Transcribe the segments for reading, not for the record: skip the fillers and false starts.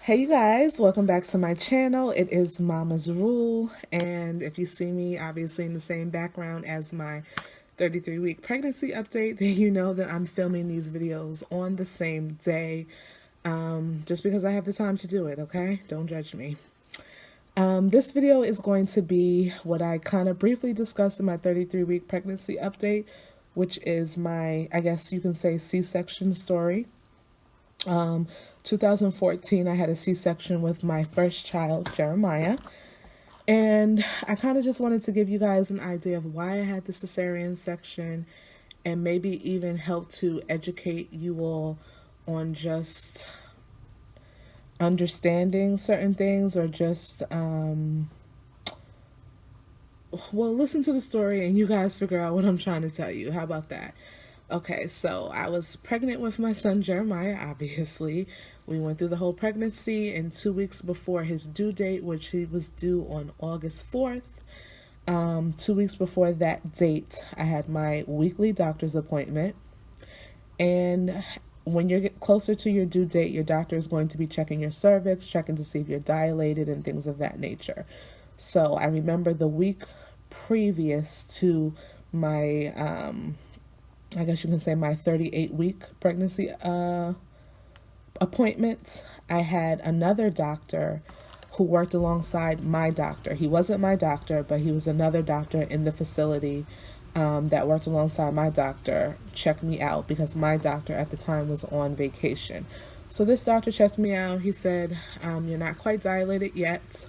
Hey you guys, welcome back to my channel. It is Mama's Rule, and if you see me obviously in the same background as my 33-week pregnancy update, then you know that I'm filming these videos on the same day, just because I have the time to do it, okay? Don't judge me. This video is going to be what I kind of briefly discussed in my 33-week pregnancy update, which is my, I guess you can say, C-section story. 2014, I had a C-section with my first child, Jeremiah. And I kind of just wanted to give you guys an idea of why I had the cesarean section and maybe even help to educate you all on just understanding certain things or just, well, listen to the story and you guys figure out what I'm trying to tell you. How about that? Okay, so I was pregnant with my son Jeremiah, obviously. We went through the whole pregnancy, and 2 weeks before his due date, which he was due on August 4th, 2 weeks before that date, I had my weekly doctor's appointment. And when you're closer to your due date, your doctor is going to be checking your cervix, checking to see if you're dilated and things of that nature. So I remember the week previous to my I guess you can say my 38-week pregnancy appointment, I had another doctor who worked alongside my doctor. He wasn't my doctor, but he was another doctor in the facility that worked alongside my doctor, check me out because my doctor at the time was on vacation. So this doctor checked me out. He said, you're not quite dilated yet.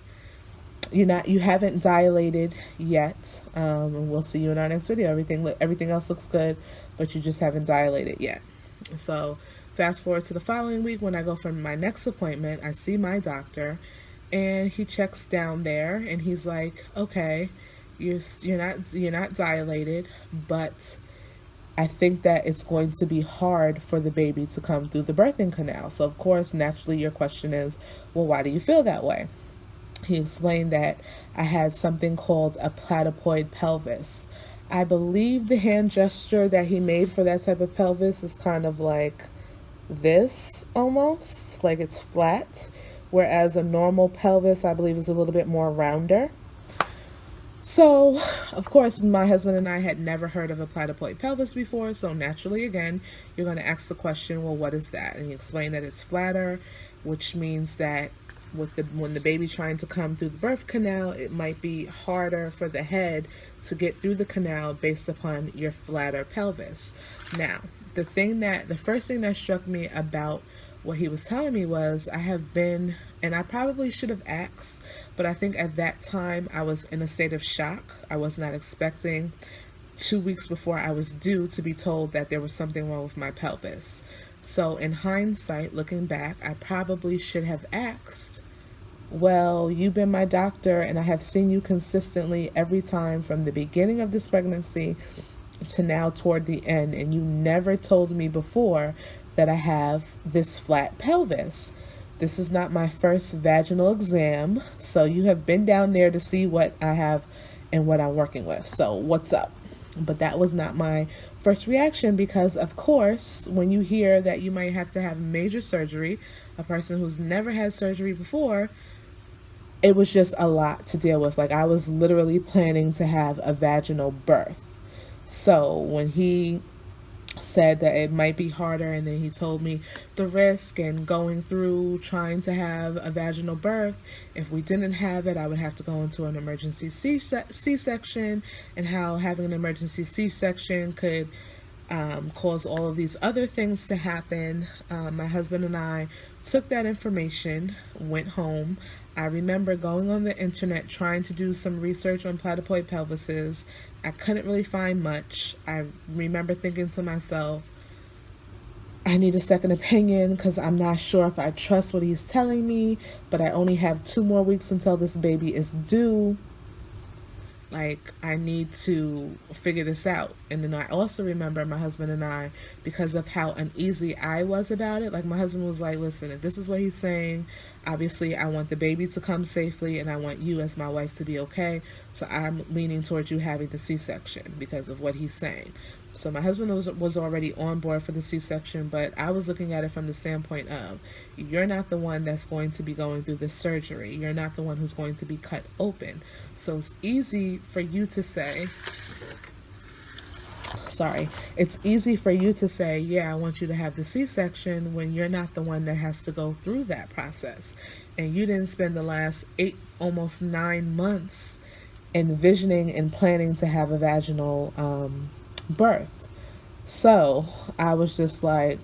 You haven't dilated yet, and we'll see you in our next video. Everything else looks good, but you just haven't dilated yet. So fast forward to the following week, when I go for my next appointment, I see my doctor, and he checks down there, and he's like, okay, you're not dilated, but I think that it's going to be hard for the baby to come through the birthing canal. So of course, naturally, your question is, well, why do you feel that way? He explained that I had something called a platypoid pelvis. I believe the hand gesture that he made for that type of pelvis is kind of like this, almost like it's flat, whereas a normal pelvis, I believe, is a little bit more rounder. So, of course, my husband and I had never heard of a platypoid pelvis before, so naturally, again, you're going to ask the question, well, what is that? And he explained that it's flatter, which means that when the baby trying to come through the birth canal, it might be harder for the head to get through the canal based upon your flatter pelvis. Now, the first thing that struck me about what he was telling me was I have been, and I probably should have asked, but I think at that time I was in a state of shock. I was not expecting 2 weeks before I was due to be told that there was something wrong with my pelvis. So in hindsight, looking back, I probably should have asked, well, you've been my doctor and I have seen you consistently every time from the beginning of this pregnancy to now toward the end, and you never told me before that I have this flat pelvis. This is not my first vaginal exam, so you have been down there to see what I have and what I'm working with. So what's up? But that was not my first reaction because, of course, when you hear that you might have to have major surgery, a person who's never had surgery before, it was just a lot to deal with. Like, I was literally planning to have a vaginal birth. So when he said that it might be harder, and then he told me the risk and going through trying to have a vaginal birth, if we didn't have it, I would have to go into an emergency C-section, and how having an emergency C-section could cause all of these other things to happen. My husband and I took that information, went home. I remember going on the internet trying to do some research on platypoid pelvises. I couldn't really find much. I remember thinking to myself, I need a second opinion because I'm not sure if I trust what he's telling me, but I only have 2 more weeks until this baby is due. Like, I need to figure this out. And then I also remember my husband and I, because of how uneasy I was about it, like my husband was like, listen, if this is what he's saying, obviously I want the baby to come safely and I want you as my wife to be okay. So I'm leaning towards you having the C-section because of what he's saying. So my husband was already on board for the C-section, but I was looking at it from the standpoint of, you're not the one that's going to be going through the surgery. You're not the one who's going to be cut open. So it's easy for you to say, sorry, it's easy for you to say, yeah, I want you to have the C-section, when you're not the one that has to go through that process. And you didn't spend the last 8, almost 9 months envisioning and planning to have a vaginal birth. So I was just like,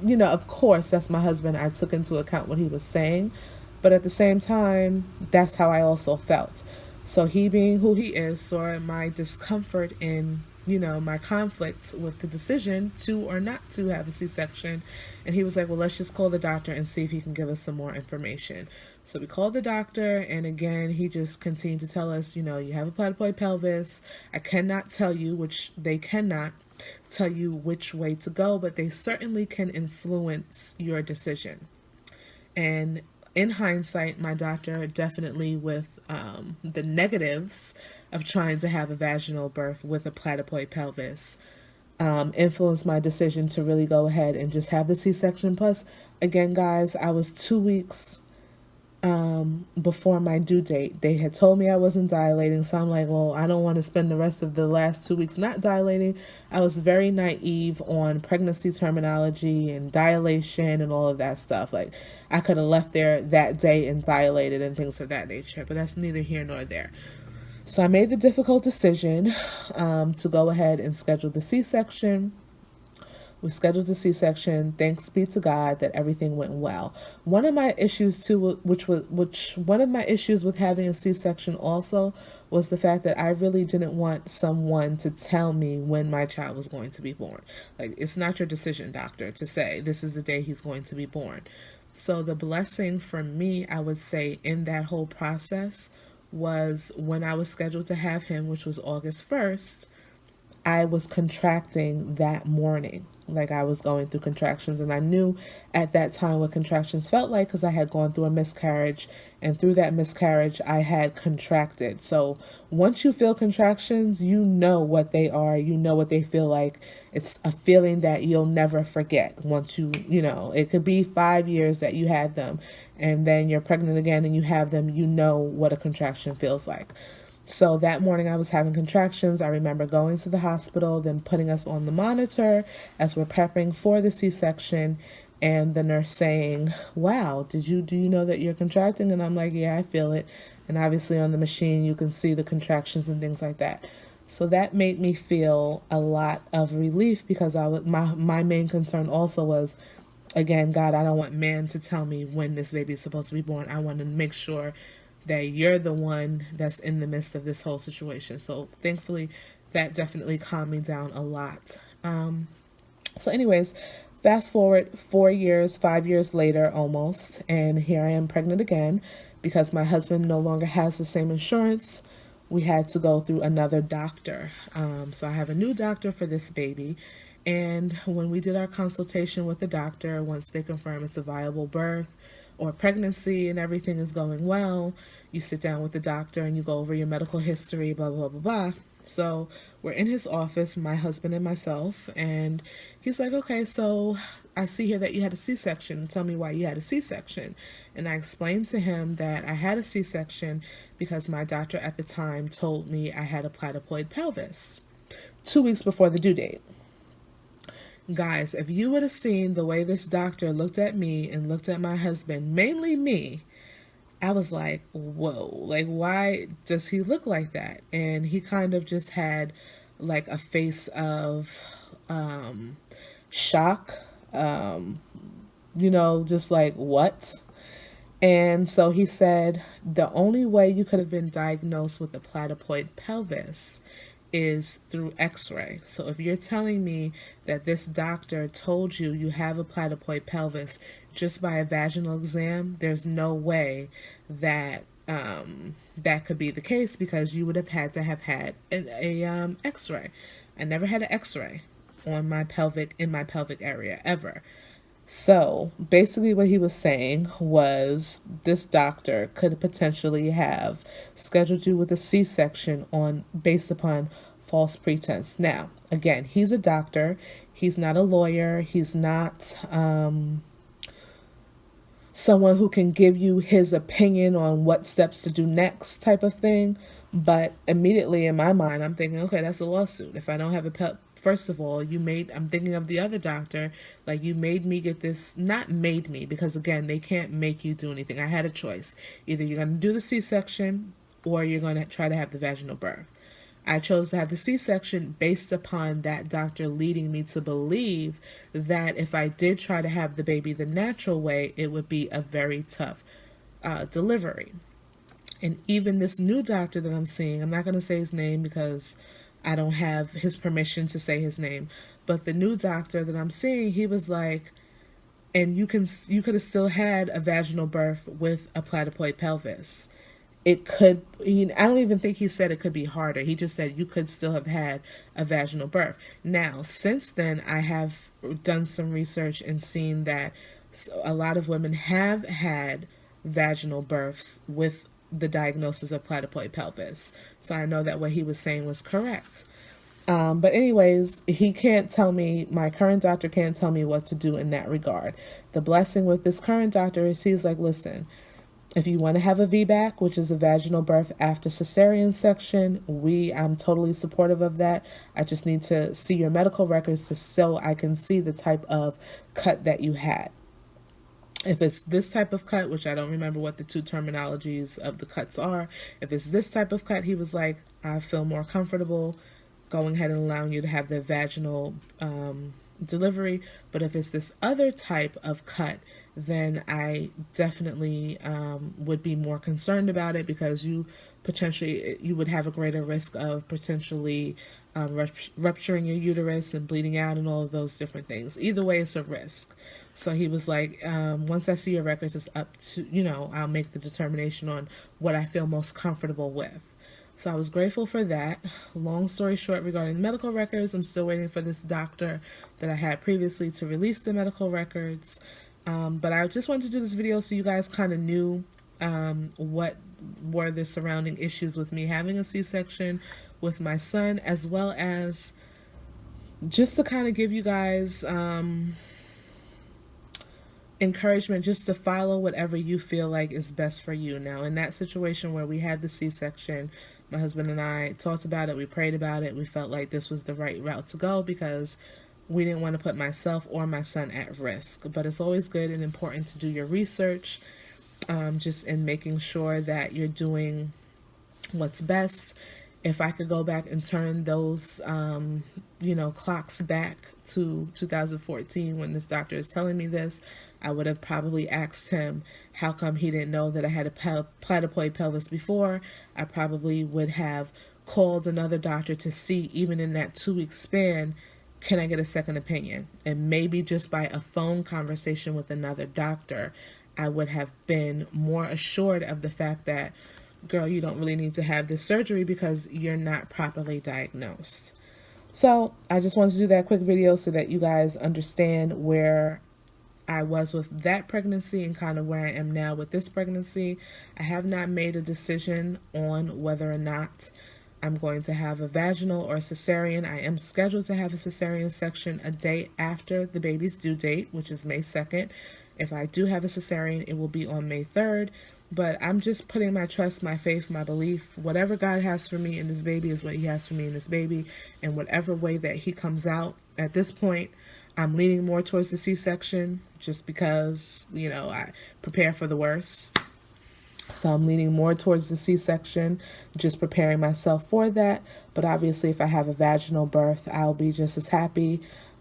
of course, that's my husband. I took into account what he was saying, but at the same time, that's how I also felt. So he, being who he is, saw my discomfort in, my conflict with the decision to or not to have a C-section. And he was like, well, let's just call the doctor and see if he can give us some more information. So we called the doctor, and again, he just continued to tell us, you have a platyploid pelvis. I cannot tell you, which they cannot tell you which way to go, but they certainly can influence your decision. And in hindsight, my doctor definitely, with the negatives of trying to have a vaginal birth with a platyploid pelvis, influenced my decision to really go ahead and just have the C-section. Plus, again, guys, I was 2 weeks before my due date. They had told me I wasn't dilating, so I'm like, well, I don't want to spend the rest of the last 2 weeks not dilating. I was very naive on pregnancy terminology and dilation and all of that stuff. Like, I could have left there that day and dilated and things of that nature, but that's neither here nor there. So I made the difficult decision to go ahead and schedule the C-section. We scheduled the C-section. Thanks be to God that everything went well. One of my issues too, one of my issues with having a C-section also, was the fact that I really didn't want someone to tell me when my child was going to be born. Like, it's not your decision, doctor, to say this is the day he's going to be born. So the blessing for me, I would say, in that whole process was when I was scheduled to have him, which was August 1st, I was contracting that morning. Like, I was going through contractions, and I knew at that time what contractions felt like because I had gone through a miscarriage, and through that miscarriage I had contracted. So once you feel contractions, you know what they are, you know what they feel like. It's a feeling that you'll never forget. Once it could be 5 years that you had them, and then you're pregnant again and you have them, you know what a contraction feels like. So that morning I was having contractions. I remember going to the hospital, then putting us on the monitor as we're prepping for the C-section, and the nurse saying, wow, do you know that you're contracting? And I'm like, yeah, I feel it. And obviously on the machine you can see the contractions and things like that. So that made me feel a lot of relief, because my main concern also was, again, God, I don't want man to tell me when this baby is supposed to be born. I want to make sure that you're the one that's in the midst of this whole situation. So thankfully, that definitely calmed me down a lot. So anyways, fast forward 4 years, 5 years later almost, and here I am pregnant again because my husband no longer has the same insurance. We had to go through another doctor. So I have a new doctor for this baby. And when we did our consultation with the doctor, once they confirm it's a viable birth or pregnancy and everything is going well, you sit down with the doctor and you go over your medical history, blah, blah, blah, blah. So we're in his office, my husband and myself, and he's like, okay, so I see here that you had a C-section. Tell me why you had a C-section. And I explained to him that I had a C-section because my doctor at the time told me I had a platyploid pelvis 2 weeks before the due date. Guys, if you would have seen the way this doctor looked at me and looked at my husband, mainly me, I was like, whoa, like, why does he look like that? And he kind of just had like a face of shock, just like, what? And so he said, the only way you could have been diagnosed with a platyploid pelvis is through x-ray. So if you're telling me that this doctor told you you have a platyploid pelvis just by a vaginal exam, there's no way that that could be the case, because you would have had to have had a x-ray. I never had an x-ray on my pelvic area ever. So basically what he was saying was this doctor could potentially have scheduled you with a C-section based upon false pretense. Now, Again, he's a doctor. He's not a lawyer. He's not someone who can give you his opinion on what steps to do next type of thing. But immediately in my mind, I'm thinking, okay, that's a lawsuit. If I don't have a pet, first of all, I'm thinking of the other doctor, like you made me get this, not made me, because again, they can't make you do anything. I had a choice. Either you're going to do the C-section or you're going to try to have the vaginal birth. I chose to have the C-section based upon that doctor leading me to believe that if I did try to have the baby the natural way, it would be a very tough delivery. And even this new doctor that I'm seeing, I'm not going to say his name because I don't have his permission to say his name, but the new doctor that I'm seeing, he was like, and you could have still had a vaginal birth with a platypoid pelvis. It could, I don't even think he said it could be harder. He just said you could still have had a vaginal birth. Now, since then, I have done some research and seen that a lot of women have had vaginal births with the diagnosis of platypoid pelvis. So I know that what he was saying was correct. But anyways, he can't tell me, my current doctor can't tell me what to do in that regard. The blessing with this current doctor is he's like, listen, if you want to have a VBAC, which is a vaginal birth after cesarean section, I'm totally supportive of that. I just need to see your medical records so I can see the type of cut that you had. If it's this type of cut, which I don't remember what the two terminologies of the cuts are, if it's this type of cut, he was like, I feel more comfortable going ahead and allowing you to have the vaginal delivery. But if it's this other type of cut, then I definitely would be more concerned about it, because you would have a greater risk of potentially rupturing your uterus and bleeding out and all of those different things. Either way, it's a risk. So he was like, once I see your records, it's up to, I'll make the determination on what I feel most comfortable with. So I was grateful for that. Long story short, regarding the medical records, I'm still waiting for this doctor that I had previously to release the medical records. But I just wanted to do this video so you guys kind of knew what were the surrounding issues with me having a C-section with my son, as well as just to kind of give you guys encouragement just to follow whatever you feel like is best for you. Now, in that situation where we had the C-section, my husband and I talked about it, we prayed about it, we felt like this was the right route to go because we didn't want to put myself or my son at risk. But it's always good and important to do your research, just in making sure that you're doing what's best. If I could go back and turn those, clocks back to 2014 when this doctor is telling me this, I would have probably asked him how come he didn't know that I had a platypoid pelvis before. I probably would have called another doctor to see, even in that 2-week span, can I get a second opinion? And maybe just by a phone conversation with another doctor, I would have been more assured of the fact that, girl, you don't really need to have this surgery because you're not properly diagnosed. So I just wanted to do that quick video so that you guys understand where I was with that pregnancy and kind of where I am now with this pregnancy. I have not made a decision on whether or not I'm going to have a vaginal or a cesarean. I am scheduled to have a cesarean section a day after the baby's due date, which is May 2nd. If I do have a cesarean, it will be on May 3rd. But I'm just putting my trust, my faith, my belief. Whatever God has for me in this baby is what he has for me in this baby. And whatever way that he comes out at this point, I'm leaning more towards the C-section just because, I prepare for the worst. So I'm leaning more towards the C-section, just preparing myself for that. But obviously, if I have a vaginal birth, I'll be just as happy.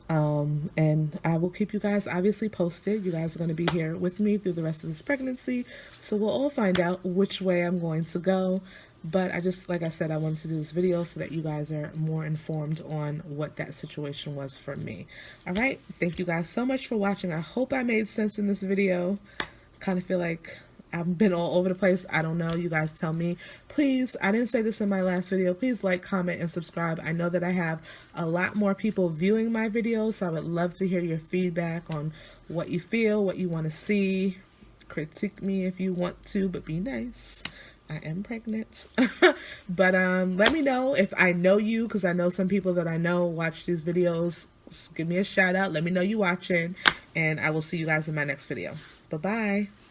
And I will keep you guys obviously posted. You guys are going to be here with me through the rest of this pregnancy. So we'll all find out which way I'm going to go. But like I said, I wanted to do this video so that you guys are more informed on what that situation was for me. All right. Thank you guys so much for watching. I hope I made sense in this video. Kind of feel like I've been all over the place. I don't know. You guys tell me. Please, I didn't say this in my last video. Please like, comment, and subscribe. I know that I have a lot more people viewing my videos, so I would love to hear your feedback on what you feel, what you want to see. Critique me if you want to, but be nice. I am pregnant. But let me know if I know you, because I know some people that I know watch these videos. Give me a shout out. Let me know you watching, and I will see you guys in my next video. Bye-bye.